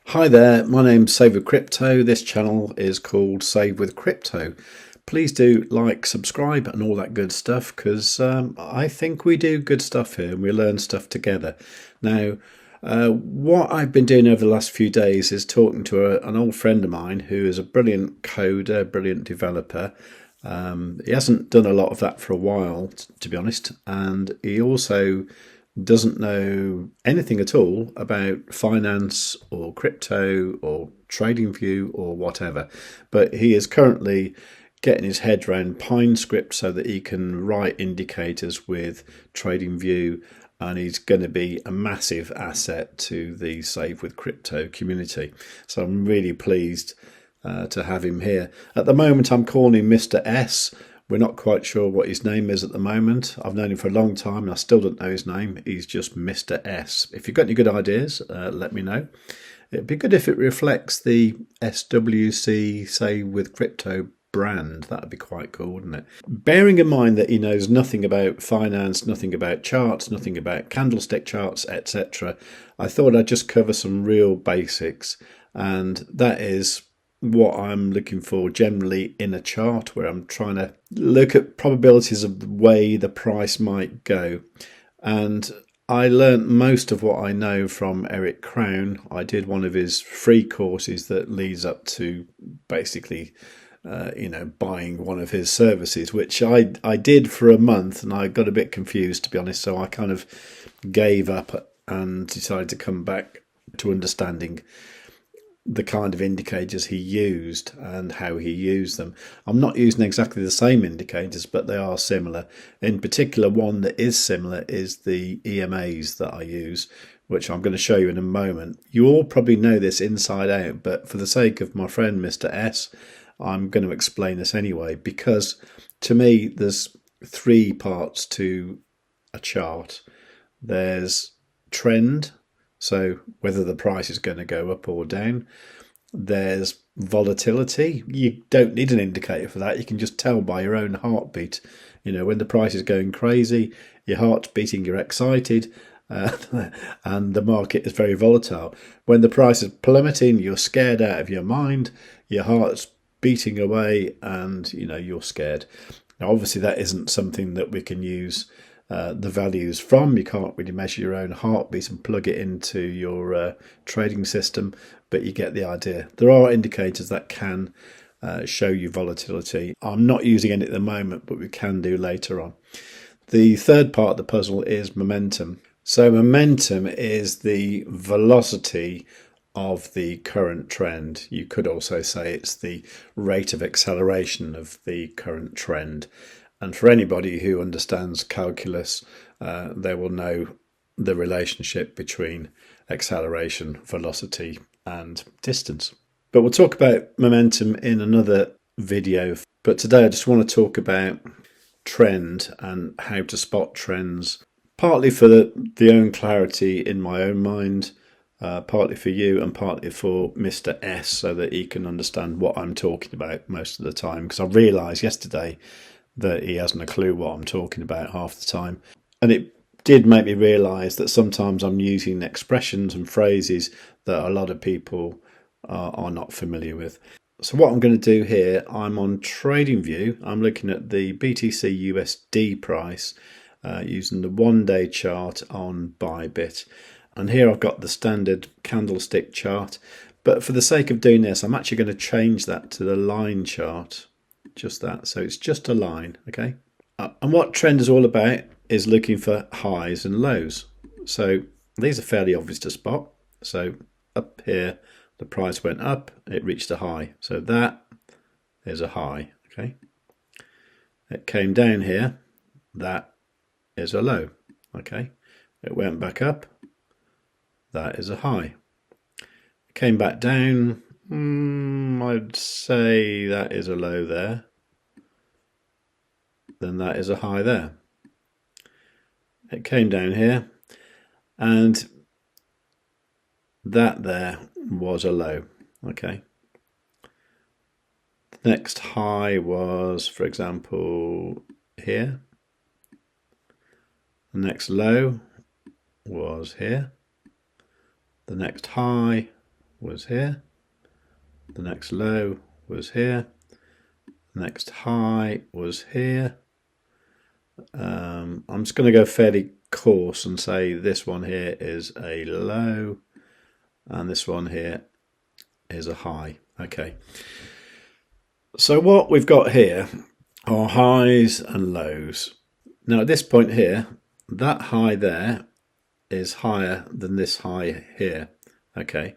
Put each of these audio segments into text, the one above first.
Hi there, my name's Save with Crypto. This channel is called Save with Crypto. Please do like, subscribe and all that good stuff because I think we do good stuff here and we learn stuff together. Now, what I've been doing over the last few days is talking to an old friend of mine who is a brilliant coder, brilliant developer. He hasn't done a lot of that for a while, to be honest, and he also doesn't know anything at all about finance or crypto or TradingView or whatever. But he is currently getting his head around PineScript so that he can write indicators with TradingView, and he's going to be a massive asset to the Save with Crypto community. So I'm really pleased to have him here. At the moment, I'm calling him Mr. S. We're not quite sure what his name is at the moment. I've known him for a long time and I still don't know his name. He's just Mr. S. If you've got any good ideas, let me know. It'd be good if it reflects the SWC Save with Crypto brand. That would be quite cool, wouldn't it? Bearing in mind that he knows nothing about finance, nothing about charts, nothing about candlestick charts, etc., I thought I'd just cover some real basics, and that is what I'm looking for generally in a chart, where I'm trying to look at probabilities of the way the price might go. And I learned most of what I know from Eric Crown. I did one of his free courses that leads up to basically buying one of his services, which I did for a month and I got a bit confused, to be honest, so I kind of gave up and decided to come back to understanding the kind of indicators he used and how he used them. I'm not using exactly the same indicators, but they are similar. In particular, one that is similar is the EMAs that I use, which I'm going to show you in a moment. You all probably know this inside out, but for the sake of my friend Mr. S, I'm going to explain this anyway, because to me there's three parts to a chart. There's trend, so whether the price is going to go up or down. There's volatility. You don't need an indicator for that. You can just tell by your own heartbeat. You know, when the price is going crazy, your heart's beating, you're excited, and the market is very volatile. When the price is plummeting, you're scared out of your mind, your heart's beating away, and you're scared. Now, obviously, that isn't something that we can use the values from. You can't really measure your own heartbeat and plug it into your trading system, but you get the idea. There are indicators that can show you volatility. I'm not using any at the moment, but we can do later on. The third part of the puzzle is momentum. So momentum is the velocity of the current trend. You could also say it's the rate of acceleration of the current trend. And for anybody who understands calculus, they will know the relationship between acceleration, velocity, and distance. But we'll talk about momentum in another video. But today I just want to talk about trend and how to spot trends, partly for the own clarity in my own mind, partly for you and partly for Mr. S, so that he can understand what I'm talking about most of the time. Because I realised yesterday that he hasn't a clue what I'm talking about half the time. And it did make me realise that sometimes I'm using expressions and phrases that a lot of people are not familiar with. So what I'm going to do here, I'm on TradingView. I'm looking at the BTC USD price using the one-day chart on ByBit. And here I've got the standard candlestick chart. But for the sake of doing this, I'm actually going to change that to the line chart. Just that, so it's just a line, okay? And what trend is all about is looking for highs and lows. So these are fairly obvious to spot. So up here, the price went up, it reached a high. So that is a high, okay? It came down here, that is a low, okay? It went back up, that is a high. It came back down, I'd say that is a low there. Then that is a high there. It came down here, and that there was a low. Okay. The next high was, for example, here. The next low was here. The next high was here. The next low was here. The next high was here. I'm just going to go fairly coarse and say this one here is a low and this one here is a high. Okay. So what we've got here are highs and lows. Now at this point here, that high there is higher than this high here. Okay.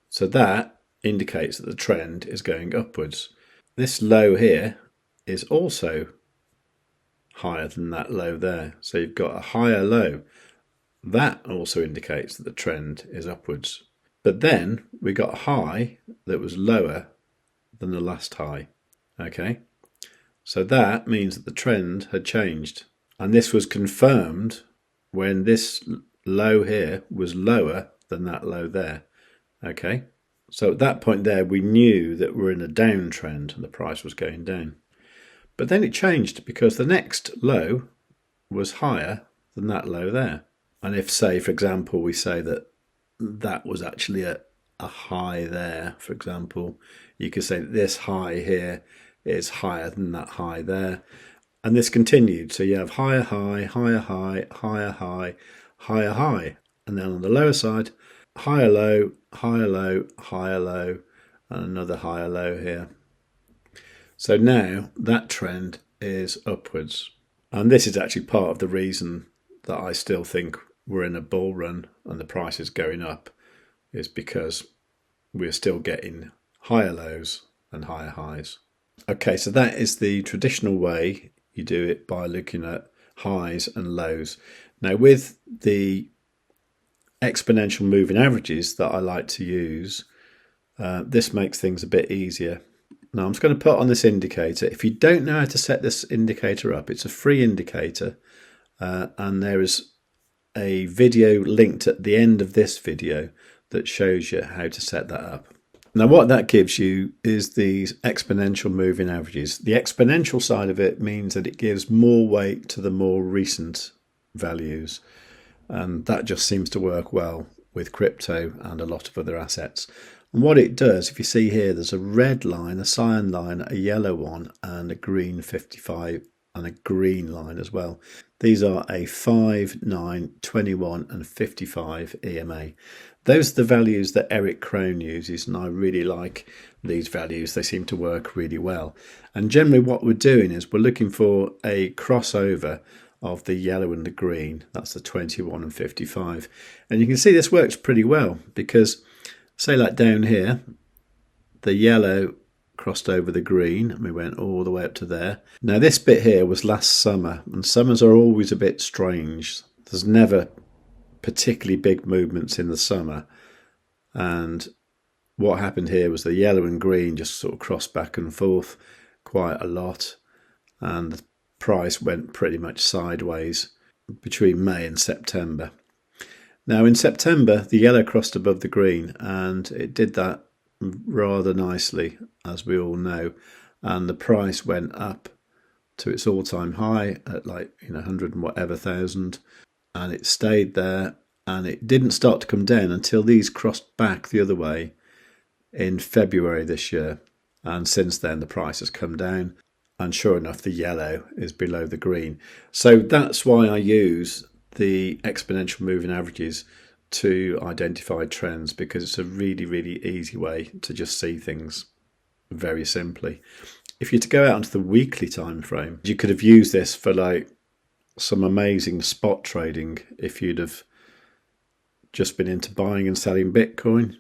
So that indicates that the trend is going upwards. This low here is also higher than that low there. So you've got a higher low. That also indicates that the trend is upwards. But then we got a high that was lower than the last high. Okay, so that means that the trend had changed. And this was confirmed when this low here was lower than that low there. Okay, so at that point there, we knew that we're in a downtrend and the price was going down. But then it changed because the next low was higher than that low there. And if, say, for example, we say that that was actually a high there, for example, you could say that this high here is higher than that high there. And this continued. So you have higher high, higher high, higher high, higher high. And then on the lower side, higher low, higher low, higher low, and another higher low here. So now that trend is upwards. And this is actually part of the reason that I still think we're in a bull run and the price is going up, is because we're still getting higher lows and higher highs. Okay, so that is the traditional way you do it, by looking at highs and lows. Now with the exponential moving averages that I like to use, this makes things a bit easier. Now I'm just going to put on this indicator. If you don't know how to set this indicator up, it's a free indicator, and there is a video linked at the end of this video that shows you how to set that up. Now what that gives you is these exponential moving averages. The exponential side of it means that it gives more weight to the more recent values, and that just seems to work well with crypto and a lot of other assets. And what it does, if you see here, there's a red line, a cyan line, a yellow one, and a green 55 and a green line as well. These are a 5, 9, 21 and 55 EMA. Those are the values that Eric Krohn uses, and I really like these values. They seem to work really well. And generally what we're doing is we're looking for a crossover of the yellow and the green. That's the 21 and 55. And you can see this works pretty well because, say like down here, the yellow crossed over the green and we went all the way up to there. Now this bit here was last summer, and summers are always a bit strange. There's never particularly big movements in the summer, and what happened here was the yellow and green just sort of crossed back and forth quite a lot, and the price went pretty much sideways between May and September. Now in September the yellow crossed above the green, and it did that rather nicely, as we all know, and the price went up to its all-time high at 100 and whatever thousand, and it stayed there, and it didn't start to come down until these crossed back the other way in February this year. And since then the price has come down, and sure enough the yellow is below the green. So that's why I use the exponential moving averages to identify trends, because it's a really, really easy way to just see things very simply. If you're to go out onto the weekly time frame, you could have used this for some amazing spot trading. If you'd have just been into buying and selling Bitcoin,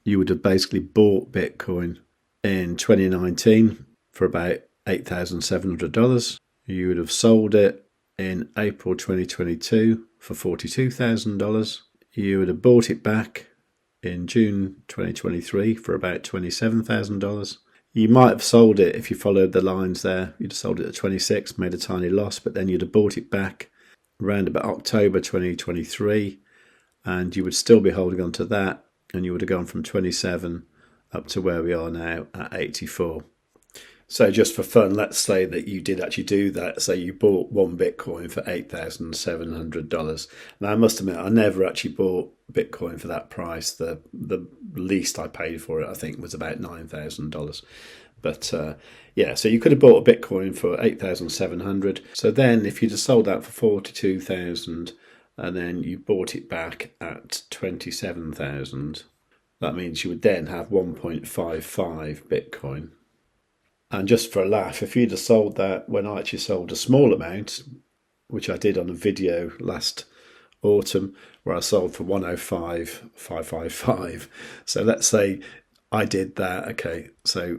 you would have basically bought Bitcoin in 2019 for about $8,700. You would have sold it in April 2022 for $42,000. You would have bought it back in June 2023 for about $27,000. You might have sold it, if you followed the lines there, you'd have sold it at 26, made a tiny loss, but then you'd have bought it back around about October 2023, and you would still be holding on to that, and you would have gone from 27 up to where we are now at 84. So just for fun, let's say that you did actually do that. Say you bought one Bitcoin for $8,700. Now I must admit, I never actually bought Bitcoin for that price. The least I paid for it, I think, was about $9,000. But yeah, so you could have bought a Bitcoin for 8,700. So then, if you'd have sold that for 42,000, and then you bought it back at 27,000, that means you would then have 1.55 Bitcoin. And just for a laugh, if you'd have sold that when I actually sold a small amount, which I did on a video last autumn, where I sold for 105,555. So let's say I did that. Okay, so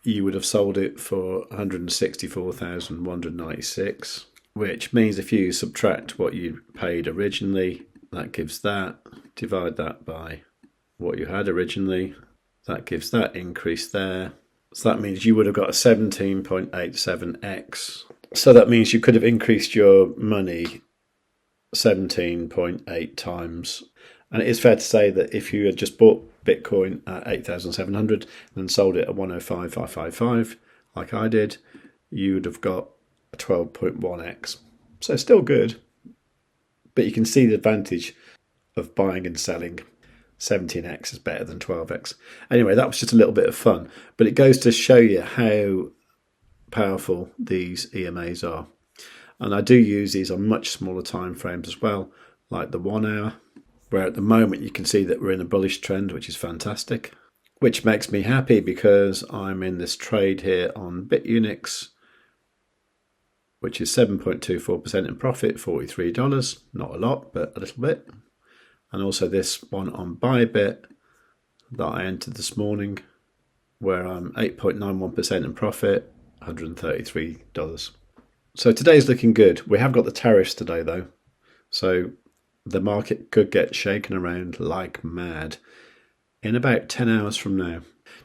you would have sold it for 164,196, which means if you subtract what you paid originally, that gives that, divide that by what you had originally, that gives that increase there. So that means you would have got a 17.87x. So that means you could have increased your money 17.8 times. And it is fair to say that if you had just bought Bitcoin at 8,700 and sold it at 105,555, like I did, you would have got a 12.1x. So still good. But you can see the advantage of buying and selling. 17x is better than 12x. Anyway, that was just a little bit of fun, but it goes to show you how powerful these EMAs are. And I do use these on much smaller time frames as well, like the 1 hour, where at the moment you can see that we're in a bullish trend, which is fantastic, which makes me happy because I'm in this trade here on BitUnix, which is 7.24% in profit, $43. Not a lot, but a little bit. And also this one on ByBit that I entered this morning, where I'm 8.91% in profit, $133. So today's looking good. We have got the tariffs today though, so the market could get shaken around like mad in about 10 hours from now.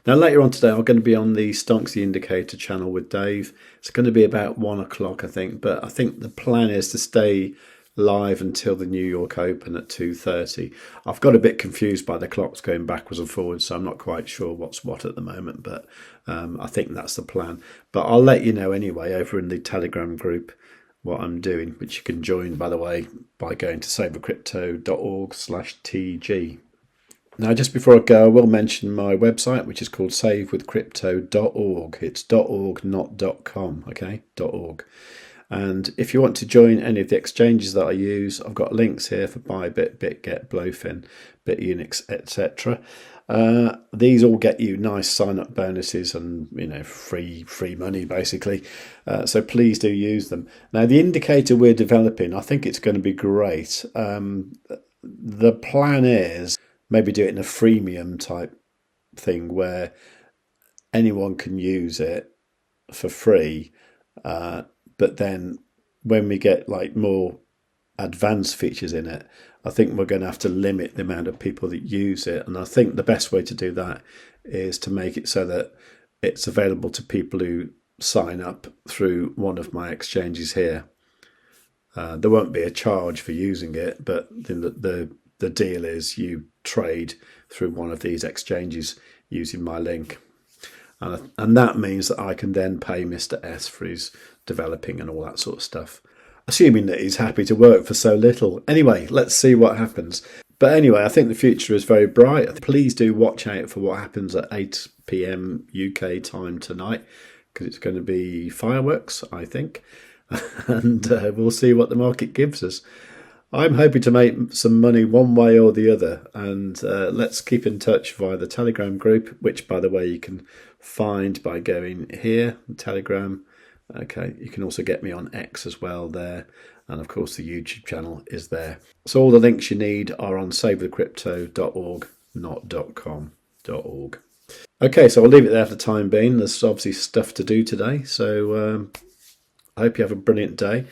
Now later on today I'm going to be on the Stonks the Indicator channel with Dave. It's going to be about 1 o'clock I think, but I think the plan is to stay live until the New York Open at 2:30. I've got a bit confused by the clocks going backwards and forwards, so I'm not quite sure what's what at the moment, but I think that's the plan. But I'll let you know anyway over in the Telegram group what I'm doing, which you can join, by the way, by going to savewithcrypto.org/TG. Now, just before I go, I will mention my website, which is called savewithcrypto.org. It's .org, not .com, okay? .org. And if you want to join any of the exchanges that I use, I've got links here for ByBit, BitGet, Blofin, BitUnix, etc. These all get you nice sign-up bonuses and free money basically. So please do use them. Now the indicator we're developing, I think it's going to be great. The plan is maybe do it in a freemium type thing where anyone can use it for free. But then when we get like more advanced features in it, I think we're going to have to limit the amount of people that use it. And I think the best way to do that is to make it so that it's available to people who sign up through one of my exchanges here. There won't be a charge for using it, but the deal is you trade through one of these exchanges using my link. And that means that I can then pay Mr. S for his developing and all that sort of stuff, assuming that he's happy to work for so little. Anyway, let's see what happens. But anyway, I think the future is very bright. Please do watch out for what happens at 8 p.m. UK time tonight, because it's going to be fireworks, I think. And we'll see what the market gives us. I'm hoping to make some money one way or the other, and let's keep in touch via the Telegram group, which, by the way, you can find by going here, Telegram. Okay, you can also get me on X as well there, and of course the YouTube channel is there. So all the links you need are on savewithcrypto.org, not .com.org. Okay, so I'll leave it there for the time being. There's obviously stuff to do today, so I hope you have a brilliant day.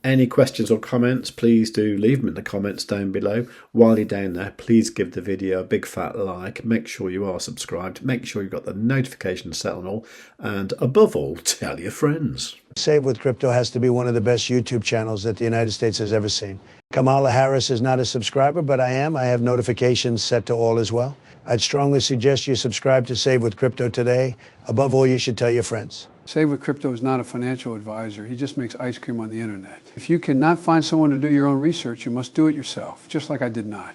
Any questions or comments, please do leave them in the comments down below. While you're down there, please give the video a big fat like. Make sure you are subscribed. Make sure you've got the notifications set on all. And above all, tell your friends. Save with Crypto has to be one of the best YouTube channels that the United States has ever seen. Kamala Harris is not a subscriber, but I am. I have notifications set to all as well. I'd strongly suggest you subscribe to Save with Crypto today. Above all, you should tell your friends. Save with Crypto is not a financial advisor. He just makes ice cream on the internet. If you cannot find someone to do your own research, you must do it yourself, just like I did not.